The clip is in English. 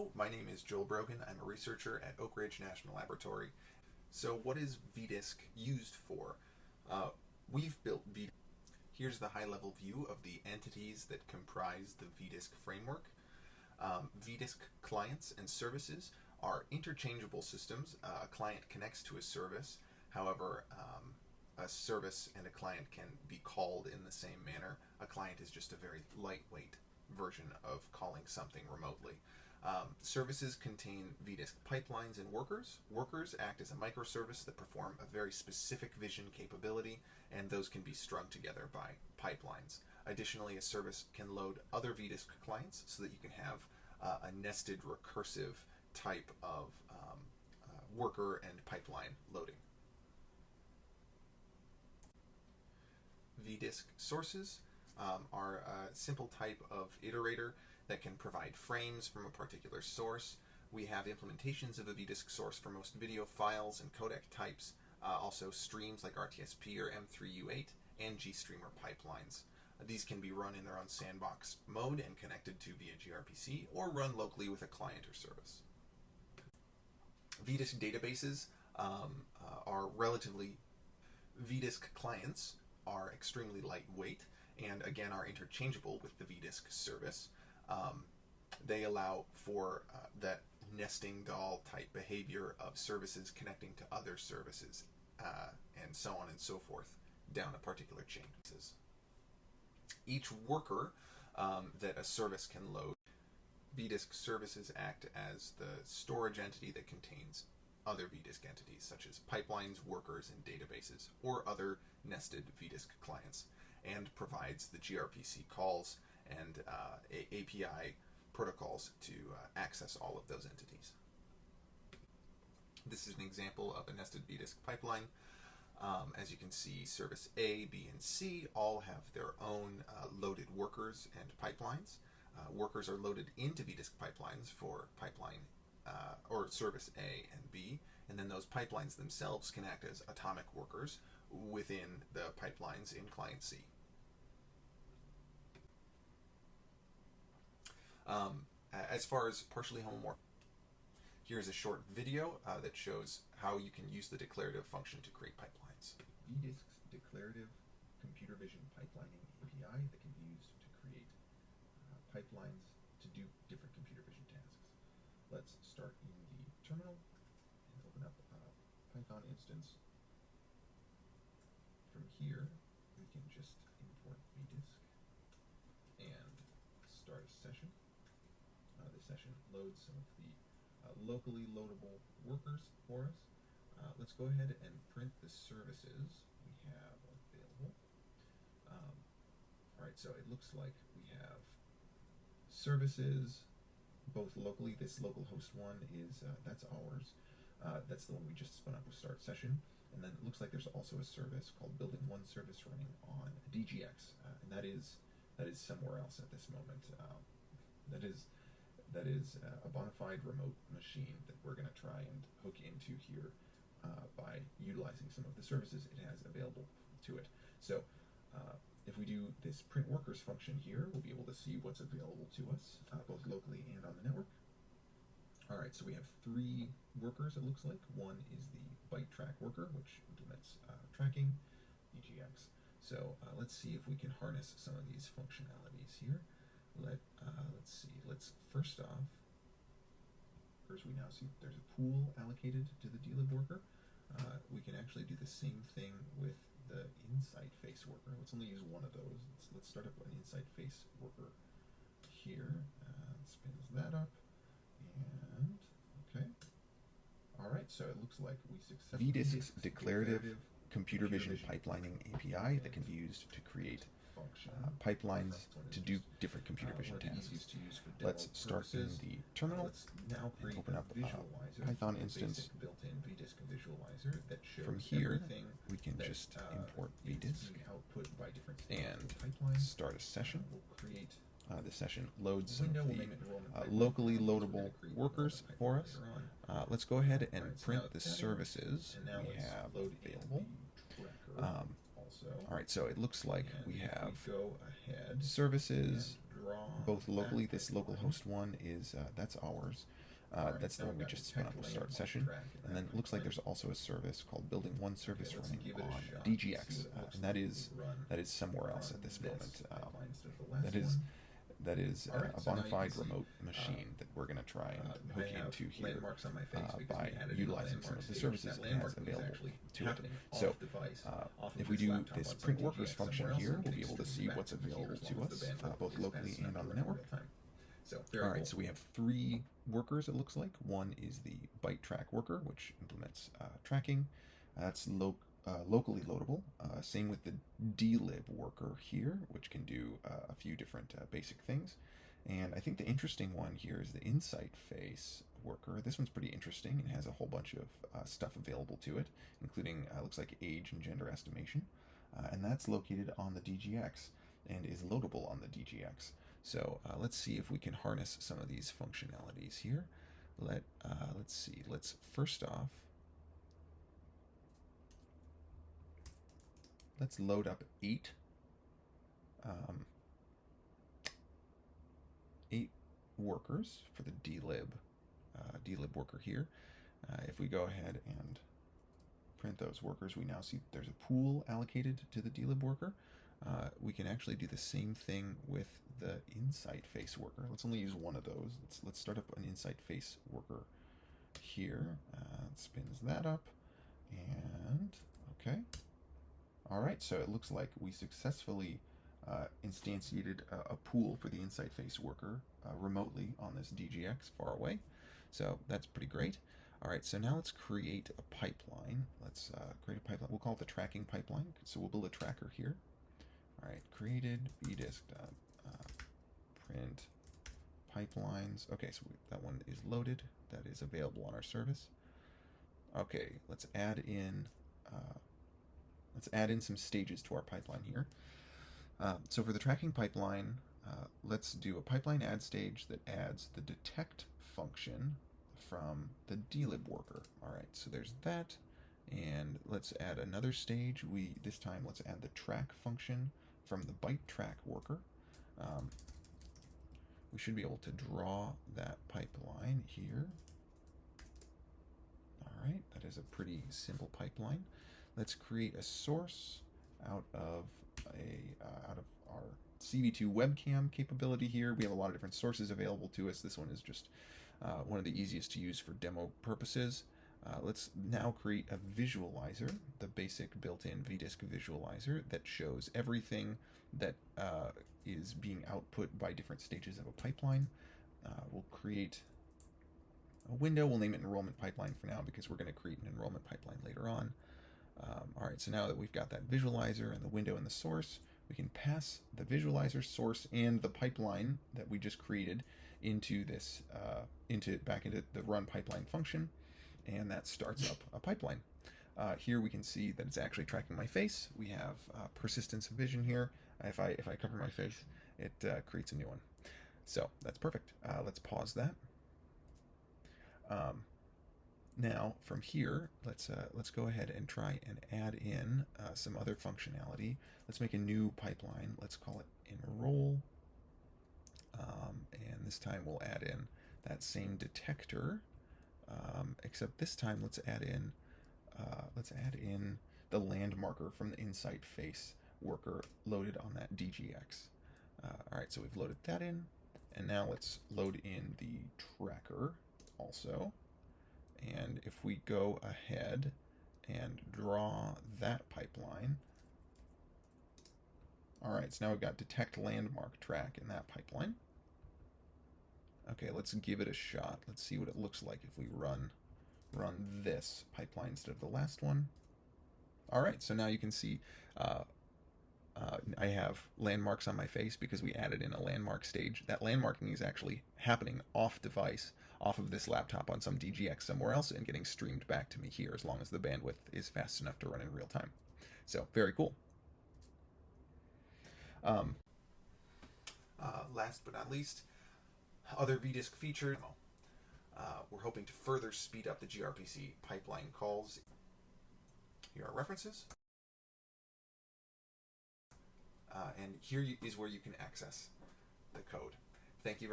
Hello, my name is Joel Brogan. I'm a researcher at Oak Ridge National Laboratory. So what is VDiSC used for? We've built VDiSC. Here's the high-level view of the entities that comprise the VDiSC framework. VDiSC clients and services are interchangeable systems. A client connects to a service. However, a service and a client can be called in the same manner. A client is just a very lightweight version of calling something remotely. Services contain VDiSC pipelines and workers. Workers act as a microservice that perform a very specific vision capability, and those can be strung together by pipelines. Additionally, a service can load other VDiSC clients so that you can have a nested recursive type of worker and pipeline loading. VDiSC sources are a simple type of iterator that can provide frames from a particular source. We have implementations of a VDiSC source for most video files and codec types, also streams like RTSP or M3U8, and GStreamer pipelines. These can be run in their own sandbox mode and connected to via gRPC, or run locally with a client or service. VDiSC databases are relatively... VDiSC clients are extremely lightweight and again are interchangeable with the VDiSC service. They allow for that nesting doll type behavior of services connecting to other services and so on and so forth down a particular chain. Each worker that a service can load, VDiSC services act as the storage entity that contains other VDiSC entities such as pipelines, workers, and databases, or other nested VDiSC clients, and provides the gRPC calls and API protocols to access all of those entities. This is an example of a nested VDiSC pipeline. As you can see, service A, B, and C all have their own loaded workers and pipelines. Workers are loaded into VDiSC pipelines for pipeline or service A and B, and then those pipelines themselves can act as atomic workers within the pipelines in client C. As far as partially homomorphic, here's a short video that shows how you can use the declarative function to create pipelines. VDiSC's declarative computer vision pipelining API that can be used to create pipelines to do different computer vision tasks. Let's start in the terminal and open up a Python instance. From here, we can just import VDiSC and start a session. The session loads some of the locally loadable workers for us. Let's go ahead and print the services we have available. Alright, so it looks like we have services both locally. This localhost one is, that's ours. That's the one we just spun up with start session. And then it looks like there's also a service called building one service running on DGX, and that is somewhere else at this moment. That is a bona fide remote machine that we're going to try and hook into here by utilizing some of the services it has available to it. So if we do this print workers function here, we'll be able to see what's available to us, both locally and on the network. Alright, so we have three workers, it looks like. One is the byte track worker, which implements tracking, DGX. So let's see if we can harness some of these functionalities here. Let's see. Let's first off, we now see there's a pool allocated to the dlib worker. We can actually do the same thing with the insight face worker. Let's only use one of those. Let's start up an insight face worker here. Spins that up, and okay. All right. So it looks like we successfully VDiSC's declarative computer vision pipelining API that can be used to create pipelines to do different computer vision tasks. Let's start in the terminal and open up a Python instance. From here, we can just import VDiSC and start a session. The session loads some of the locally loadable workers for us. Let's go ahead and print the services we have available. Alright, so it looks like we have services, both locally. This local host one is that's ours. That's the one we just spun up with start session. And then it looks like there's also a service called building one service running on DGX, and that is somewhere else at this moment. That is a bona fide remote machine that we're going to try and hook into here by utilizing some of the services it has available to it. So if we do this print workers function here, we'll be able to see what's available to us, both locally and on the network. Alright, so we have 3 workers, it looks like. One is the byte track worker, which implements tracking. That's locally loadable. Same with the dlib worker here, which can do a few different basic things. And I think the interesting one here is the insight face worker. This one's pretty interesting and has a whole bunch of stuff available to it, including looks like age and gender estimation. And that's located on the DGX and is loadable on the DGX. So let's see if we can harness some of these functionalities here. Let's see. Let's first off, let's load up 8 workers for the dlib worker here. If we go ahead and print those workers, we now see there's a pool allocated to the dlib worker. We can actually do the same thing with the insight face worker. Let's only use one of those. Let's start up an insight face worker here. It spins that up, and okay. All right, so it looks like we successfully instantiated a pool for the insight face worker remotely on this DGX far away. So that's pretty great. All right, so now let's create a pipeline. Let's create a pipeline. We'll call it the tracking pipeline. So we'll build a tracker here. All right, created VDiSC print pipelines. Okay, so that one is loaded. That is available on our service. Okay, let's add in some stages to our pipeline here. So for the tracking pipeline, let's do a pipeline add stage that adds the detect function from the dlib worker. All right, so there's that, and let's add another stage. This time let's add the track function from the byte track worker. We should be able to draw that pipeline here. All right, that is a pretty simple pipeline. Let's create a source out of our CV2 webcam capability here. We have a lot of different sources available to us. This one is just one of the easiest to use for demo purposes. Let's now create a visualizer, the basic built-in VDiSC visualizer that shows everything that is being output by different stages of a pipeline. We'll create a window. We'll name it enrollment pipeline for now because we're going to create an enrollment pipeline later on. All right, so now that we've got that visualizer and the window and the source, we can pass the visualizer, source, and the pipeline that we just created into this back into the run pipeline function, and that starts up a pipeline. Here we can see that it's actually tracking my face. We have persistence of vision here. If I cover my face, it creates a new one. So that's perfect. Let's pause that. Now from here, let's go ahead and try and add in some other functionality. Let's make a new pipeline. Let's call it enroll, and this time we'll add in that same detector, except this time let's add in the land marker from the insight face worker loaded on that DGX. All right, so we've loaded that in, and now let's load in the tracker also. And if we go ahead and draw that pipeline, all right, so now we've got detect landmark track in that pipeline. Okay, let's give it a shot. Let's see what it looks like if we run this pipeline instead of the last one. All right, so now you can see I have landmarks on my face because we added in a landmark stage. That landmarking is actually happening off device, off of this laptop on some DGX somewhere else, and getting streamed back to me here as long as the bandwidth is fast enough to run in real time. So very cool. Last but not least, other VDiSC features. We're hoping to further speed up the gRPC pipeline calls. Here are references. And here is where you can access the code. Thank you very